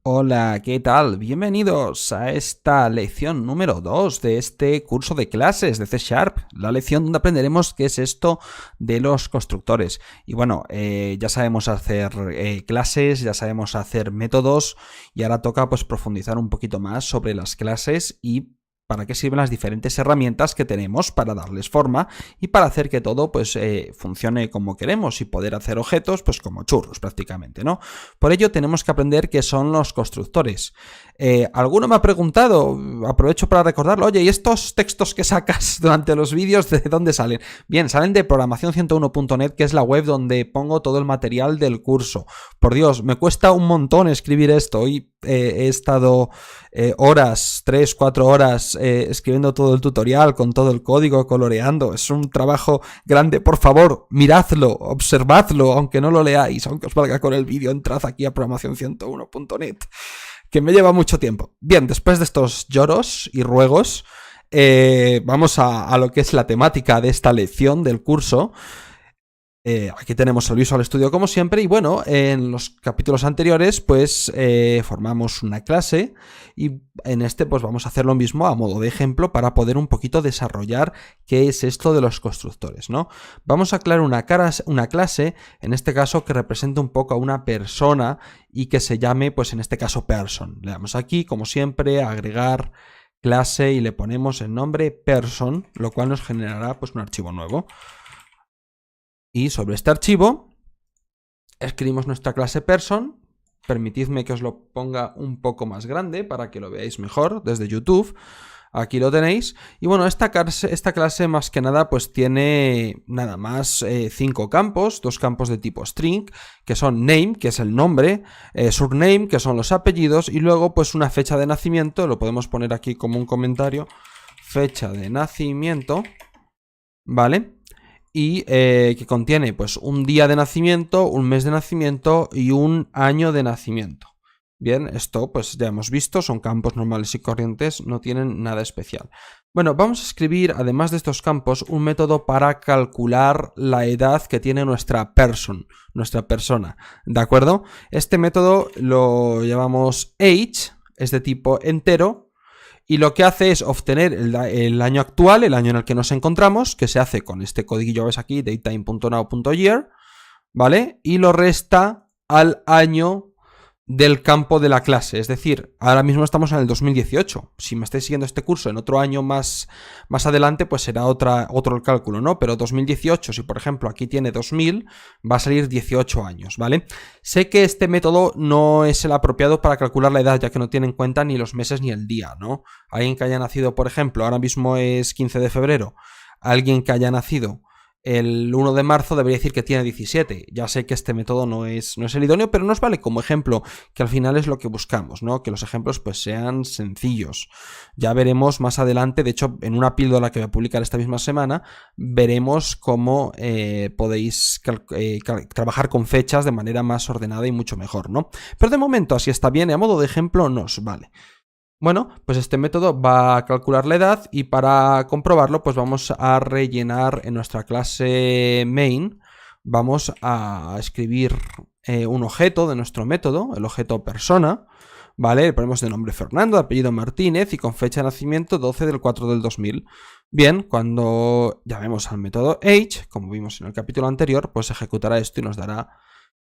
Hola, ¿qué tal? Bienvenidos a esta lección número 2 de este curso de clases de C Sharp, la lección donde aprenderemos qué es esto de los constructores. Y bueno, ya sabemos hacer clases, ya sabemos hacer métodos y ahora toca pues profundizar un poquito más sobre las clases y para qué sirven las diferentes herramientas que tenemos para darles forma y para hacer que todo pues funcione como queremos y poder hacer objetos pues como churros prácticamente, ¿no? Por ello tenemos que aprender qué son los constructores. Alguno me ha preguntado, aprovecho para recordarlo, oye, ¿y estos textos que sacas durante los vídeos de dónde salen? Bien, salen de programación101.net, que es la web donde pongo todo el material del curso. Por Dios, me cuesta un montón escribir esto. Hoy he estado horas, 3-4 horas escribiendo todo el tutorial con todo el código, coloreando. Es un trabajo grande. Por favor, miradlo, observadlo, aunque no lo leáis, aunque os valga con el vídeo, entrad aquí a programación101.net, que me lleva mucho tiempo. Bien, después de estos lloros y ruegos, vamos a lo que es la temática de esta lección del curso. Aquí tenemos el Visual Studio como siempre y bueno, en los capítulos anteriores pues formamos una clase y en este pues vamos a hacer lo mismo a modo de ejemplo para poder un poquito desarrollar qué es esto de los constructores, ¿no? Vamos a crear una clase, en este caso que represente un poco a una persona y que se llame pues en este caso person. Le damos aquí como siempre agregar clase y le ponemos el nombre person, lo cual nos generará pues un archivo nuevo. Y sobre este archivo escribimos nuestra clase person. Permitidme que os lo ponga un poco más grande para que lo veáis mejor desde YouTube. Aquí lo tenéis. Y bueno, esta clase más que nada pues tiene nada más 5 campos, 2 campos de tipo string, que son name, que es el nombre, surname, que son los apellidos, y luego pues una fecha de nacimiento, lo podemos poner aquí como un comentario, fecha de nacimiento, ¿vale? Y que contiene pues un día de nacimiento, un mes de nacimiento y un año de nacimiento. Bien, esto pues ya hemos visto, son campos normales y corrientes, no tienen nada especial. Bueno, vamos a escribir además de estos campos un método para calcular la edad que tiene nuestra persona, ¿de acuerdo? Este método lo llamamos age, es de tipo entero. Y lo que hace es obtener el año actual, el año en el que nos encontramos, que se hace con este codiguillo, ves aquí, datetime.now.year, ¿vale? Y lo resta al año del campo de la clase. Es decir, ahora mismo estamos en el 2018. Si me estáis siguiendo este curso en otro año más adelante, pues será otro el cálculo, ¿no? Pero 2018, si por ejemplo aquí tiene 2000, va a salir 18 años, ¿vale? Sé que este método no es el apropiado para calcular la edad, ya que no tiene en cuenta ni los meses ni el día, ¿no? Alguien que haya nacido, por ejemplo, ahora mismo es 15 de febrero, alguien que haya nacido el 1 de marzo debería decir que tiene 17. Ya sé que este método no es el idóneo, pero nos vale como ejemplo, que al final es lo que buscamos, ¿no? Que los ejemplos pues sean sencillos. Ya veremos más adelante, de hecho en una píldora que voy a publicar esta misma semana, veremos cómo podéis trabajar con fechas de manera más ordenada y mucho mejor, ¿no? Pero de momento así está bien y a modo de ejemplo nos vale. Bueno, pues este método va a calcular la edad y para comprobarlo pues vamos a rellenar en nuestra clase main, vamos a escribir un objeto de nuestro método, el objeto persona, ¿vale? Le ponemos de nombre Fernando, de apellido Martínez y con fecha de nacimiento 12/4/2000. Bien, cuando llamemos al método age, como vimos en el capítulo anterior, pues ejecutará esto y nos dará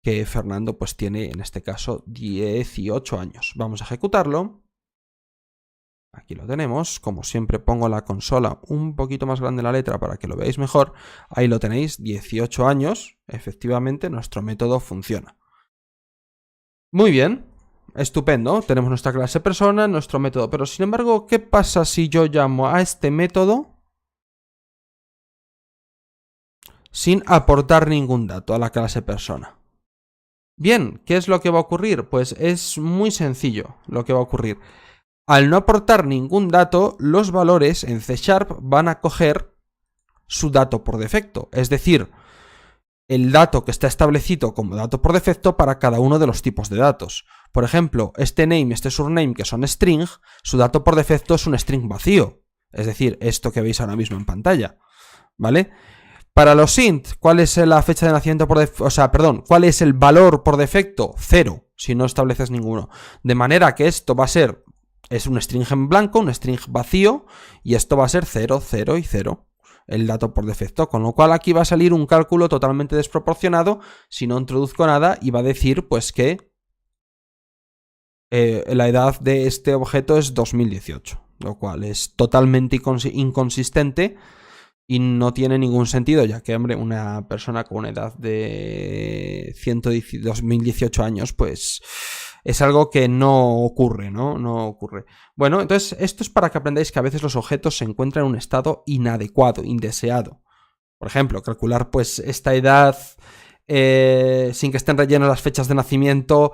que Fernando pues tiene en este caso 18 años. Vamos a ejecutarlo. Aquí lo tenemos, como siempre pongo la consola un poquito más grande la letra para que lo veáis mejor. Ahí lo tenéis, 18 años, efectivamente nuestro método funciona. Muy bien, estupendo, tenemos nuestra clase persona, nuestro método, pero sin embargo, ¿qué pasa si yo llamo a este método sin aportar ningún dato a la clase persona? Bien, ¿qué es lo que va a ocurrir? Pues es muy sencillo lo que va a ocurrir. Al no aportar ningún dato, los valores en C# van a coger su dato por defecto. Es decir, el dato que está establecido como dato por defecto para cada uno de los tipos de datos. Por ejemplo, este name y este surname, que son string, su dato por defecto es un string vacío. Es decir, esto que veis ahora mismo en pantalla. ¿Vale? Para los int, ¿cuál es la fecha de nacimiento por defecto? O sea, perdón, ¿cuál es el valor por defecto? 0, si no estableces ninguno. De manera que esto va a ser, es un string en blanco, un string vacío, y esto va a ser 0, 0 y 0. El dato por defecto, con lo cual aquí va a salir un cálculo totalmente desproporcionado si no introduzco nada y va a decir pues que la edad de este objeto es 2018, lo cual es totalmente inconsistente y no tiene ningún sentido, ya que, hombre, una persona con una edad de 2018 años, pues es algo que no ocurre, ¿no? No ocurre. Bueno, entonces esto es para que aprendáis que a veces los objetos se encuentran en un estado inadecuado, indeseado. Por ejemplo, calcular pues esta edad sin que estén rellenas las fechas de nacimiento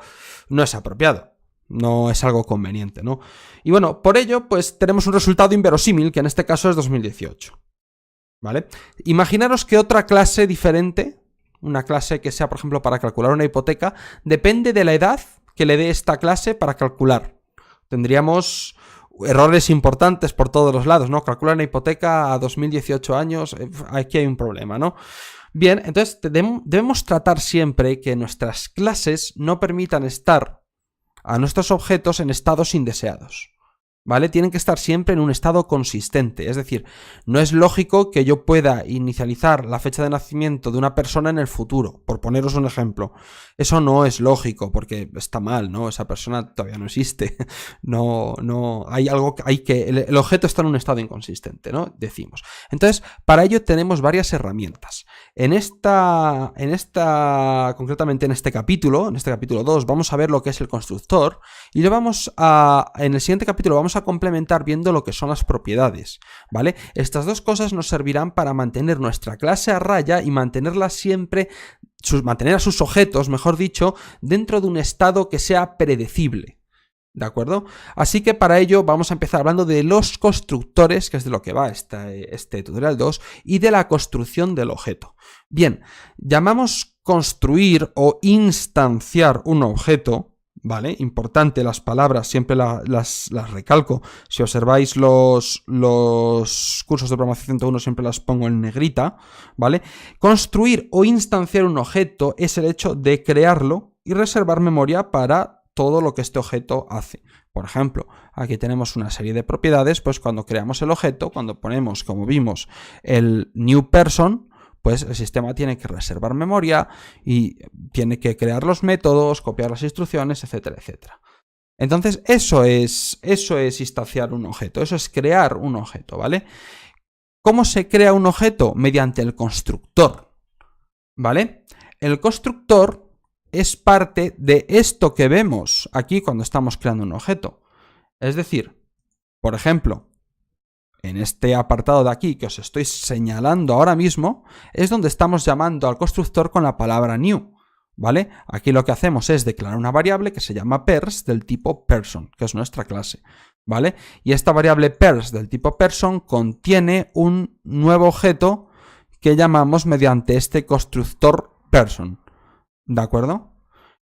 no es apropiado. No es algo conveniente, ¿no? Y bueno, por ello, pues tenemos un resultado inverosímil, que en este caso es 2018. ¿Vale? Imaginaros que otra clase diferente, una clase que sea, por ejemplo, para calcular una hipoteca, depende de la edad que le dé esta clase para calcular. Tendríamos errores importantes por todos los lados, ¿no? Calcular una hipoteca a 2018 años, aquí hay un problema, ¿no? Bien, entonces debemos tratar siempre que nuestras clases no permitan estar a nuestros objetos en estados indeseados. ¿Vale? Tienen que estar siempre en un estado consistente, es decir, no es lógico que yo pueda inicializar la fecha de nacimiento de una persona en el futuro, por poneros un ejemplo. Eso no es lógico, porque está mal, ¿no? Esa persona todavía no existe. No, hay algo que hay que... El objeto está en un estado inconsistente, ¿no? Decimos. Entonces, para ello tenemos varias herramientas. Concretamente en este capítulo 2, vamos a ver lo que es el constructor, y en el siguiente capítulo vamos a complementar viendo lo que son las propiedades, ¿vale? Estas dos cosas nos servirán para mantener nuestra clase a raya y mantenerla siempre, mantener a sus objetos, mejor dicho, dentro de un estado que sea predecible. ¿De acuerdo? Así que para ello vamos a empezar hablando de los constructores, que es de lo que va este tutorial 2, y de la construcción del objeto. Bien, llamamos construir o instanciar un objeto, ¿vale? Importante, las palabras siempre las recalco. Si observáis los cursos de programación 101 siempre las pongo en negrita, ¿vale? Construir o instanciar un objeto es el hecho de crearlo y reservar memoria para todo lo que este objeto hace. Por ejemplo, aquí tenemos una serie de propiedades, pues cuando creamos el objeto, cuando ponemos, como vimos, el new person, pues el sistema tiene que reservar memoria y tiene que crear los métodos, copiar las instrucciones, etcétera, etcétera. Entonces, eso es instanciar un objeto, eso es crear un objeto, ¿vale? ¿Cómo se crea un objeto? Mediante el constructor, ¿vale? El constructor es parte de esto que vemos aquí cuando estamos creando un objeto. Es decir, por ejemplo, en este apartado de aquí que os estoy señalando ahora mismo, es donde estamos llamando al constructor con la palabra new, ¿vale? Aquí lo que hacemos es declarar una variable que se llama pers del tipo person, que es nuestra clase, ¿vale? Y esta variable pers del tipo person contiene un nuevo objeto que llamamos mediante este constructor person, ¿de acuerdo?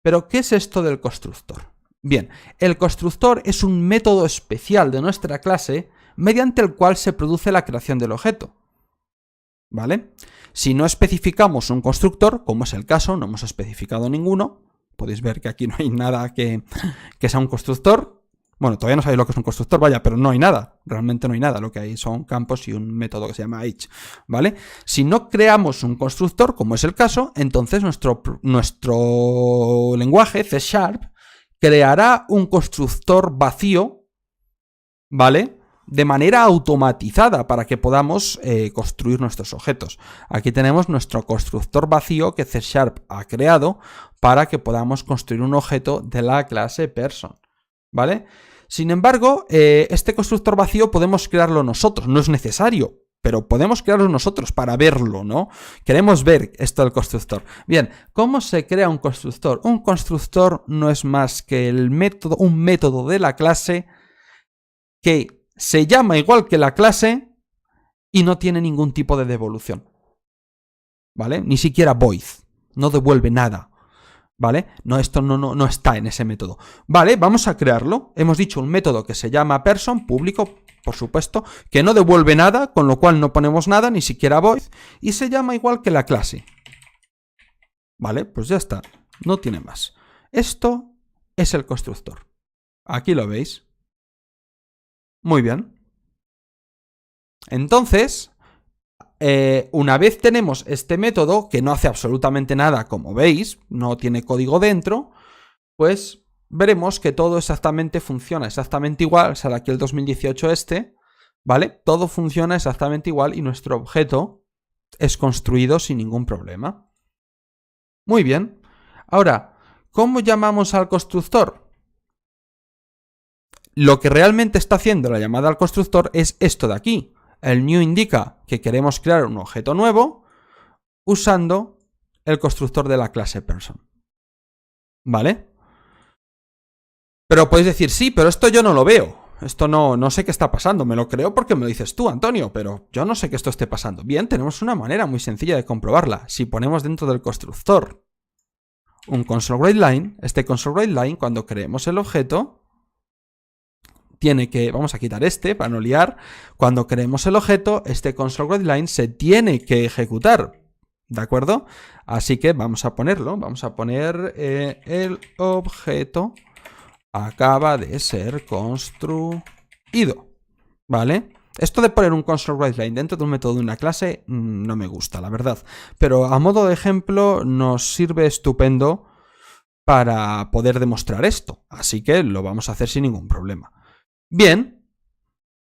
Pero, ¿qué es esto del constructor? Bien, el constructor es un método especial de nuestra clase mediante el cual se produce la creación del objeto, ¿vale? Si no especificamos un constructor, como es el caso, no hemos especificado ninguno, podéis ver que aquí no hay nada que sea un constructor. Bueno, todavía no sabéis lo que es un constructor, vaya, pero no hay nada, realmente no hay nada, lo que hay son campos y un método que se llama each, ¿vale? Si no creamos un constructor, como es el caso, entonces nuestro lenguaje, C#, creará un constructor vacío, ¿vale? De manera automatizada para que podamos construir nuestros objetos. Aquí tenemos nuestro constructor vacío que C# ha creado para que podamos construir un objeto de la clase person, ¿vale? Sin embargo, este constructor vacío podemos crearlo nosotros, no es necesario, pero podemos crearlo nosotros para verlo, ¿no? Queremos ver esto del constructor. Bien, ¿cómo se crea un constructor? Un constructor no es más que un método de la clase que se llama igual que la clase y no tiene ningún tipo de devolución, ¿vale? Ni siquiera void. no devuelve nada. ¿Vale? No, esto no está en ese método. Vale, vamos a crearlo. Hemos dicho un método que se llama person, público, por supuesto, que no devuelve nada, con lo cual no ponemos nada, ni siquiera void, y se llama igual que la clase. Vale, pues ya está. No tiene más. Esto es el constructor. Aquí lo veis. Muy bien. Entonces, una vez tenemos este método, que no hace absolutamente nada, como veis, no tiene código dentro, pues veremos que todo exactamente funciona exactamente igual. Sale aquí el 2018 ¿vale? Todo funciona exactamente igual y nuestro objeto es construido sin ningún problema. Muy bien. Ahora, ¿cómo llamamos al constructor? Lo que realmente está haciendo la llamada al constructor es esto de aquí. El new indica que queremos crear un objeto nuevo usando el constructor de la clase person. ¿Vale? Pero podéis decir, sí, pero esto yo no lo veo. Esto no sé qué está pasando. Me lo creo porque me lo dices tú, Antonio, pero yo no sé que esto esté pasando. Bien, tenemos una manera muy sencilla de comprobarla. Si ponemos dentro del constructor un console.writeLine, este console.writeLine, cuando creemos el objeto, tiene que, vamos a quitar este para no liar, cuando creemos el objeto, este console.writeLine se tiene que ejecutar, ¿de acuerdo? Así que vamos a ponerlo, vamos a poner el objeto acaba de ser construido, ¿vale? Esto de poner un console.writeLine dentro de un método de una clase no me gusta, la verdad, pero a modo de ejemplo nos sirve estupendo para poder demostrar esto, así que lo vamos a hacer sin ningún problema. Bien,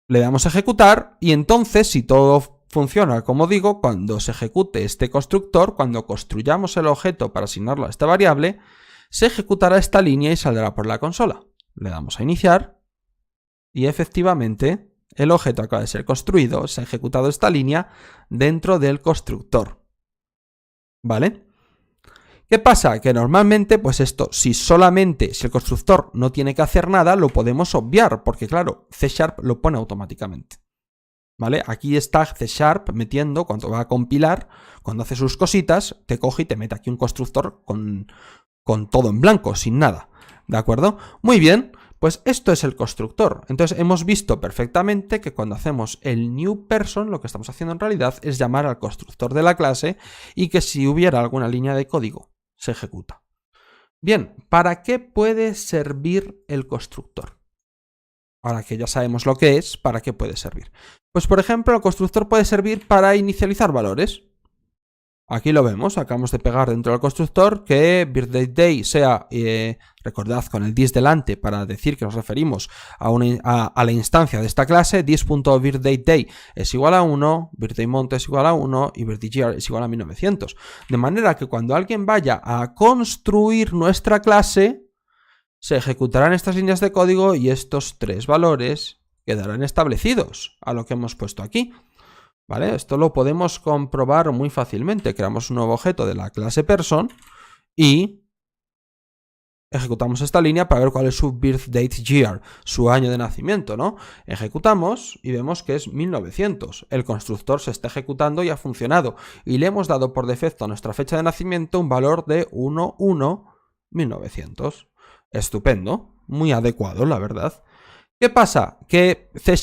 le damos a ejecutar y entonces, si todo funciona como digo, cuando se ejecute este constructor, cuando construyamos el objeto para asignarlo a esta variable, se ejecutará esta línea y saldrá por la consola. Le damos a iniciar y efectivamente el objeto acaba de ser construido, se ha ejecutado esta línea dentro del constructor. ¿Vale? ¿Qué pasa? Que normalmente, pues esto, si el constructor no tiene que hacer nada, lo podemos obviar, porque claro, C# lo pone automáticamente. ¿Vale? Aquí está C# metiendo, cuando va a compilar, cuando hace sus cositas, te coge y te mete aquí un constructor con todo en blanco, sin nada. ¿De acuerdo? Muy bien, pues esto es el constructor. Entonces hemos visto perfectamente que cuando hacemos el new person, lo que estamos haciendo en realidad es llamar al constructor de la clase y que si hubiera alguna línea de código, se ejecuta. Bien, ¿para qué puede servir el constructor? Ahora que ya sabemos lo que es, ¿para qué puede servir? Pues por ejemplo, el constructor puede servir para inicializar valores. Aquí lo vemos, acabamos de pegar dentro del constructor que birthdate sea, recordad, con el this delante para decir que nos referimos a la instancia de esta clase. This.birthdateDay es igual a 1, birthdayMonth es igual a 1 y birthdayYear es igual a 1900. De manera que cuando alguien vaya a construir nuestra clase, se ejecutarán estas líneas de código y estos tres valores quedarán establecidos a lo que hemos puesto aquí. ¿Vale? Esto lo podemos comprobar muy fácilmente. Creamos un nuevo objeto de la clase person y ejecutamos esta línea para ver cuál es su birthdateYear, su año de nacimiento, ¿no? Ejecutamos y vemos que es 1900. El constructor se está ejecutando y ha funcionado. Y le hemos dado por defecto a nuestra fecha de nacimiento un valor de 111900. Estupendo, muy adecuado, la verdad. ¿Qué pasa? Que C#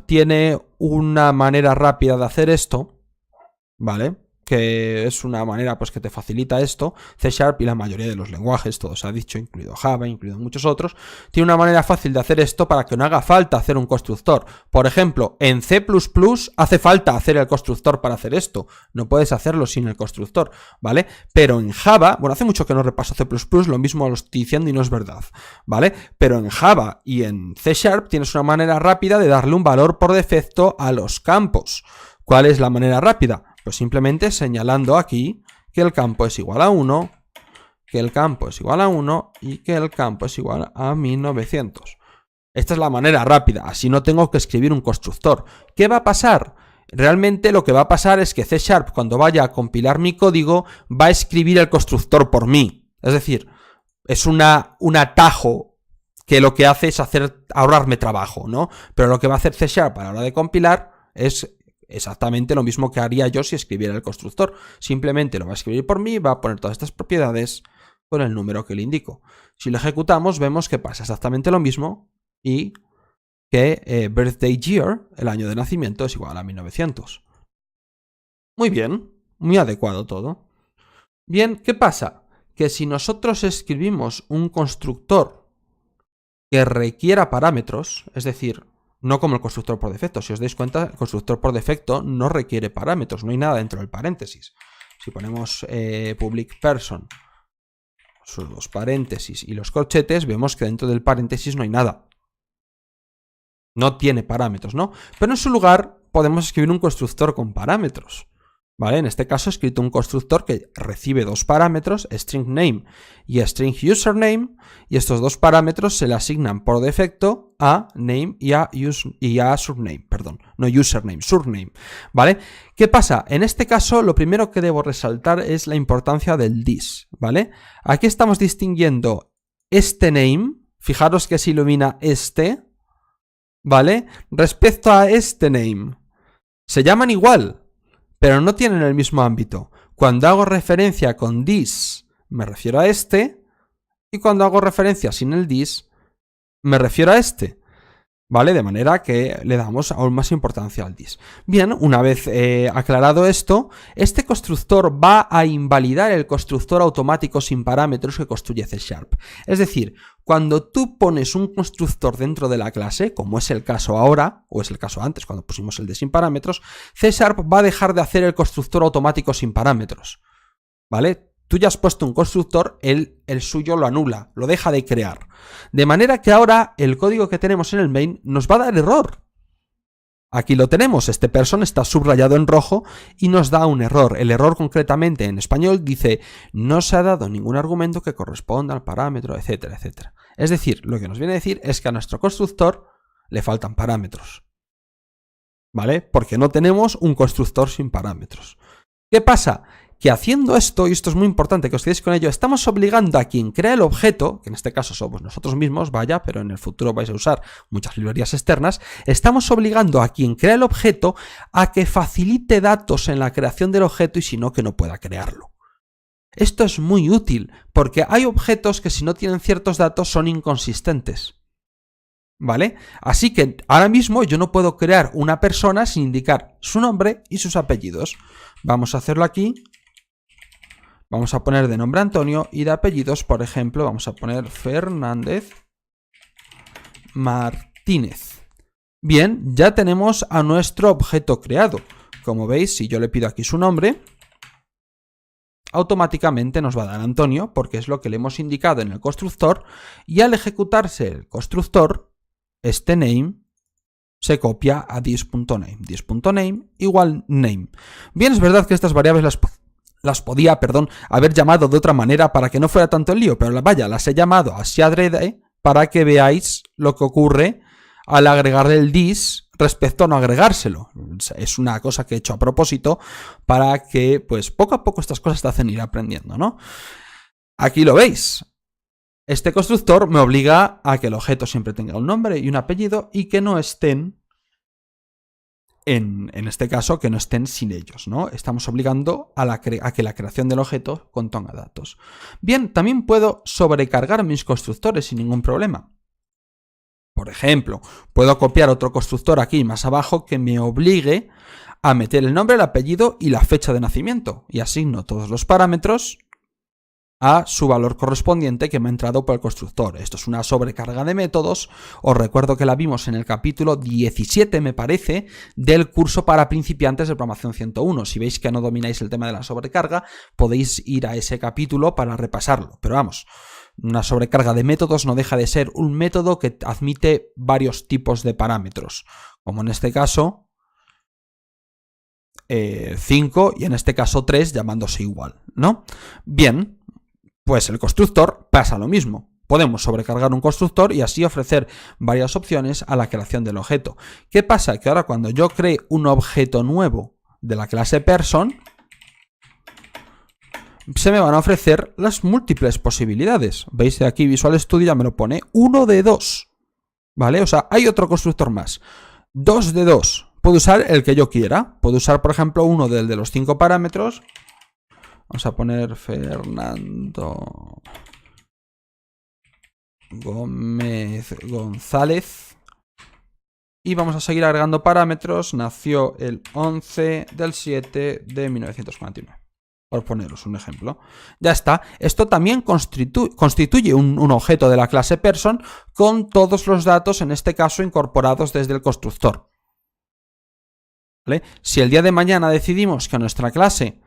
tiene una manera rápida de hacer esto, ¿vale? Que es una manera pues que te facilita esto. C# y la mayoría de los lenguajes, todo se ha dicho, incluido Java, incluido muchos otros, tiene una manera fácil de hacer esto para que no haga falta hacer un constructor. Por ejemplo, en C++ hace falta hacer el constructor para hacer esto. No puedes hacerlo sin el constructor, ¿vale? Pero en Java, bueno, hace mucho que no repaso C++, lo mismo lo estoy diciendo y no es verdad, ¿vale? Pero en Java y en C# tienes una manera rápida de darle un valor por defecto a los campos. ¿Cuál es la manera rápida? Pues simplemente señalando aquí que el campo es igual a 1, que el campo es igual a 1 y que el campo es igual a 1900. Esta es la manera rápida, así no tengo que escribir un constructor. ¿Qué va a pasar? Realmente lo que va a pasar es que C# cuando vaya a compilar mi código va a escribir el constructor por mí. Es decir, es un atajo que lo que hace es ahorrarme trabajo, ¿no? Pero lo que va a hacer C# a la hora de compilar es exactamente lo mismo que haría yo si escribiera el constructor. Simplemente lo va a escribir por mí, va a poner todas estas propiedades con el número que le indico. Si lo ejecutamos, vemos que pasa exactamente lo mismo y que birthday year, el año de nacimiento, es igual a 1900. Muy bien, muy adecuado todo. Bien, ¿qué pasa? Que si nosotros escribimos un constructor que requiera parámetros, es decir, no como el constructor por defecto. Si os dais cuenta, el constructor por defecto no requiere parámetros, no hay nada dentro del paréntesis. Si ponemos public person, los paréntesis y los corchetes, vemos que dentro del paréntesis no hay nada. No tiene parámetros, ¿no? Pero en su lugar podemos escribir un constructor con parámetros. ¿Vale? En este caso he escrito un constructor que recibe dos parámetros, string name y string username, y estos dos parámetros se le asignan por defecto a name y a surname, perdón, no username, surname, ¿vale? ¿Qué pasa? En este caso lo primero que debo resaltar es la importancia del this, ¿vale? Aquí estamos distinguiendo este name, fijaros que se ilumina este, ¿vale? Respecto a este name. Se llaman igual, pero no tienen el mismo ámbito. Cuando hago referencia con this, me refiero a este, y cuando hago referencia sin el this, me refiero a este. ¿Vale? De manera que le damos aún más importancia al this. Bien, una vez aclarado esto, este constructor va a invalidar el constructor automático sin parámetros que construye C#. Es decir, cuando tú pones un constructor dentro de la clase, como es el caso ahora, o es el caso antes cuando pusimos el de sin parámetros, C# va a dejar de hacer el constructor automático sin parámetros. ¿Vale? Tú ya has puesto un constructor, el suyo lo anula, lo deja de crear. De manera que ahora el código que tenemos en el main nos va a dar error. Aquí lo tenemos, este person está subrayado en rojo y nos da un error. El error concretamente en español dice no se ha dado ningún argumento que corresponda al parámetro, etcétera, etcétera. Es decir, lo que nos viene a decir es que a nuestro constructor le faltan parámetros. ¿Vale? Porque no tenemos un constructor sin parámetros. ¿Qué pasa? Que haciendo esto, y esto es muy importante que os quedéis con ello, estamos obligando a quien crea el objeto, que en este caso somos nosotros mismos, vaya, pero en el futuro vais a usar muchas librerías externas, estamos obligando a quien crea el objeto a que facilite datos en la creación del objeto y si no, que no pueda crearlo. Esto es muy útil, porque hay objetos que si no tienen ciertos datos son inconsistentes. ¿Vale? Así que ahora mismo yo no puedo crear una persona sin indicar su nombre y sus apellidos. Vamos a hacerlo aquí. Vamos a poner de nombre Antonio y de apellidos, por ejemplo, vamos a poner Fernández Martínez. Bien, ya tenemos a nuestro objeto creado. Como veis, si yo le pido aquí su nombre, automáticamente nos va a dar Antonio, porque es lo que le hemos indicado en el constructor, y al ejecutarse el constructor, este name se copia a this.name. This.name igual name. Bien, es verdad que estas variables las podía, haber llamado de otra manera para que no fuera tanto el lío, pero vaya, las he llamado así adrede para que veáis lo que ocurre al agregarle el this respecto a no agregárselo. Es una cosa que he hecho a propósito para que, pues, poco a poco estas cosas te hacen ir aprendiendo, ¿no? Aquí lo veis. Este constructor me obliga a que el objeto siempre tenga un nombre y un apellido y que no estén en este caso, que no estén sin ellos, ¿no? Estamos obligando a que la creación del objeto contenga datos. Bien, también puedo sobrecargar mis constructores sin ningún problema. Por ejemplo, puedo copiar otro constructor aquí más abajo que me obligue a meter el nombre, el apellido y la fecha de nacimiento. Y asigno todos los parámetros a su valor correspondiente que me ha entrado por el constructor. Esto es una sobrecarga de métodos. Os recuerdo que la vimos en el capítulo 17, me parece, del curso para principiantes de programación 101. Si veis que no domináis el tema de la sobrecarga, podéis ir a ese capítulo para repasarlo. Pero vamos, una sobrecarga de métodos no deja de ser un método que admite varios tipos de parámetros, como en este caso 5 y en este caso 3 llamándose igual, ¿no? Bien, pues el constructor pasa lo mismo. Podemos sobrecargar un constructor y así ofrecer varias opciones a la creación del objeto. ¿Qué pasa? Que ahora cuando yo cree un objeto nuevo de la clase person, se me van a ofrecer las múltiples posibilidades. ¿Veis? Aquí Visual Studio ya me lo pone 1 de 2. ¿Vale? O sea, hay otro constructor más. 2 de 2. puedo usar el que yo quiera. Puedo usar, por ejemplo, uno del de los 5 parámetros. Vamos a poner Fernando Gómez González. Y vamos a seguir agregando parámetros. Nació el 11 del 7 de 1949. Por poneros un ejemplo. Ya está. Esto también constituye un objeto de la clase person con todos los datos, en este caso, incorporados desde el constructor. ¿Vale? Si el día de mañana decidimos que nuestra clase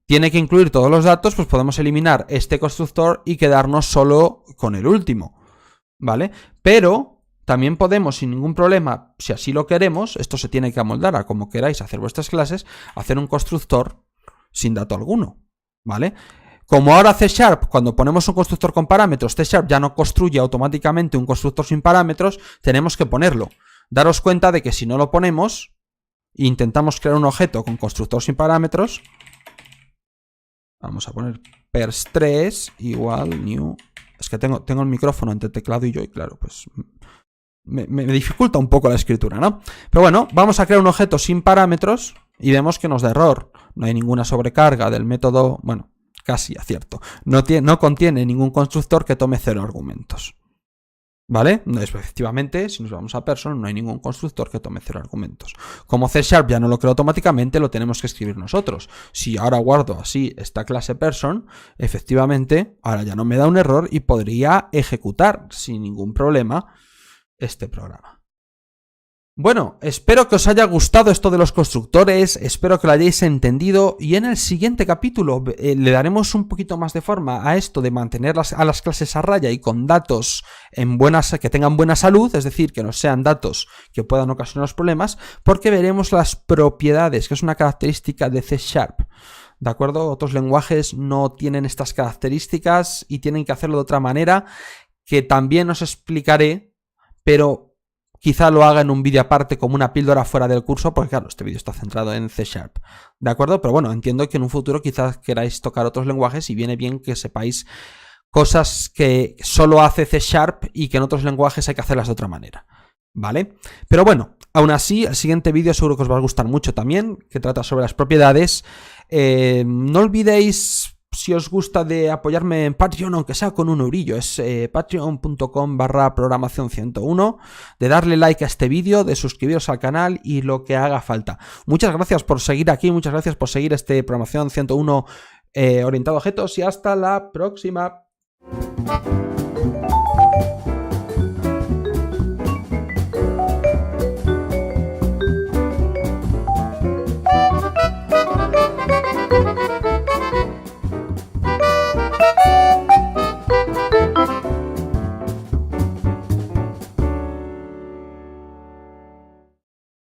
tiene que incluir todos los datos, pues podemos eliminar este constructor y quedarnos solo con el último. ¿Vale? Pero también podemos, sin ningún problema, si así lo queremos, esto se tiene que amoldar a como queráis hacer vuestras clases, hacer un constructor sin dato alguno, ¿vale? Como ahora C#, cuando ponemos un constructor con parámetros, C# ya no construye automáticamente un constructor sin parámetros, tenemos que ponerlo. Daros cuenta de que si no lo ponemos, e intentamos crear un objeto con constructor sin parámetros, vamos a poner pers3 igual new. Es que tengo el micrófono entre teclado y yo, y claro, pues me dificulta un poco la escritura, ¿no? Pero bueno, vamos a crear un objeto sin parámetros y vemos que nos da error. No hay ninguna sobrecarga del método, bueno, casi acierto. No contiene ningún constructor que tome 0 argumentos. ¿Vale? Efectivamente, si nos vamos a person, no hay ningún constructor que tome 0 argumentos. Como C# ya no lo crea automáticamente, lo tenemos que escribir nosotros. Si ahora guardo así esta clase person, efectivamente, ahora ya no me da un error y podría ejecutar sin ningún problema este programa. Bueno, espero que os haya gustado esto de los constructores, espero que lo hayáis entendido y en el siguiente capítulo le daremos un poquito más de forma a esto de mantener a las clases a raya y con datos que tengan buena salud, es decir, que no sean datos que puedan ocasionar problemas, porque veremos las propiedades, que es una característica de C#. ¿De acuerdo? Otros lenguajes no tienen estas características y tienen que hacerlo de otra manera, que también os explicaré, pero quizá lo haga en un vídeo aparte como una píldora fuera del curso, porque claro, este vídeo está centrado en C#. ¿De acuerdo? Pero bueno, entiendo que en un futuro quizás queráis tocar otros lenguajes y viene bien que sepáis cosas que solo hace C# y que en otros lenguajes hay que hacerlas de otra manera. ¿Vale? Pero bueno, aún así, el siguiente vídeo seguro que os va a gustar mucho también, que trata sobre las propiedades. No olvidéis, si os gusta, de apoyarme en Patreon, aunque sea con un eurillo, es patreon.com/programación101, de darle like a este vídeo, de suscribiros al canal y lo que haga falta. Muchas gracias por seguir aquí, muchas gracias por seguir este Programación 101 orientado a objetos y hasta la próxima.